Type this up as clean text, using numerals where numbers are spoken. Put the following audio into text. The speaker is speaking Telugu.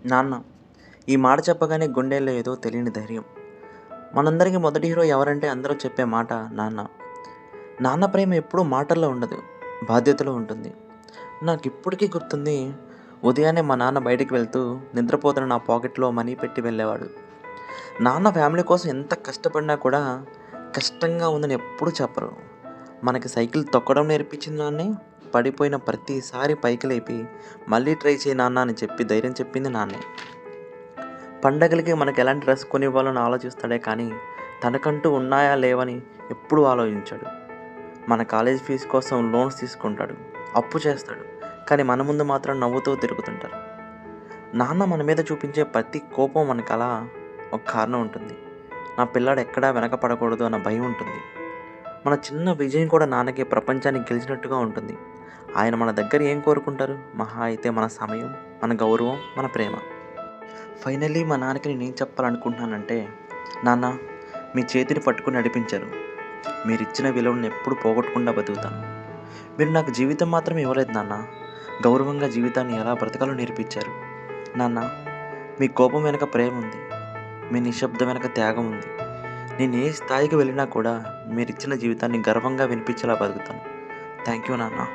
నాన్న. ఈ మాట చెప్పగానే గుండెల్లో ఏదో తెలియని ధైర్యం. మనందరికీ మొదటి హీరో ఎవరంటే అందరూ చెప్పే మాట నాన్న. నాన్న ప్రేమ ఎప్పుడూ మాటల్లో ఉండదు, బాధ్యతలో ఉంటుంది. నాకిప్పటికీ గుర్తుంది, ఉదయాన్నే మా నాన్న బయటికి వెళ్తూ నిద్రపోతున్న నా పాకెట్‌లో మనీ పెట్టి వెళ్ళేవాడు. నాన్న ఫ్యామిలీ కోసం ఎంత కష్టపడినా కూడా కష్టంగా ఉందని ఎప్పుడూ చెప్పరు. మనకి సైకిల్ తొక్కడం నేర్పించిన నాన్నే, పడిపోయిన ప్రతిసారి పైకి లేపి మళ్ళీ ట్రై చెయ్యి నాన్న అని చెప్పి ధైర్యం చెప్పింది నాన్నే. పండగలకి మనకు ఎలాంటి డ్రెస్ కొనివ్వాలని ఆలోచిస్తాడే కానీ, తనకంటూ ఉన్నాయా లేవని ఎప్పుడూ ఆలోచించడు. మన కాలేజ్ ఫీజు కోసం లోన్స్ తీసుకుంటాడు, అప్పు చేస్తాడు. కానీ మన ముందు మాత్రం నవ్వుతూ తిరుగుతుంటారు. నాన్న మన మీద చూపించే ప్రతి కోపం మనకలా ఒక కారణం ఉంటుంది. నా పిల్లాడు ఎక్కడా వెనకపడకూడదు అన్న భయం ఉంటుంది. మన చిన్న విజయం కూడా నాన్నకి ప్రపంచాన్ని గెలిచినట్టుగా ఉంటుంది. ఆయన మన దగ్గర ఏం కోరుకుంటారు? మహా అయితే మన సమయం, మన గౌరవం, మన ప్రేమ. ఫైనల్లీ మా నాన్నకి నేనేం చెప్పాలనుకుంటున్నానంటే, నాన్న, మీ చేతిని పట్టుకుని నడిపించారు. మీరిచ్చిన విలువలను ఎప్పుడు పోగొట్టకుండా బతుకుతాను. మీరు నాకు జీవితం మాత్రం ఇవ్వలేదు నాన్న, గౌరవంగా జీవితాన్ని ఎలా బ్రతకాలో నేర్పించారు. నాన్న, మీ కోపం వెనక ప్రేమ ఉంది, మీ నిశ్శబ్దం వెనక త్యాగం ఉంది. నేను ఏ స్థాయికి వెళ్ళినా కూడా మీరిచ్చిన జీవితాన్ని గర్వంగా వినిపించేలా బతుకుతాను. థ్యాంక్ యూ నాన్న.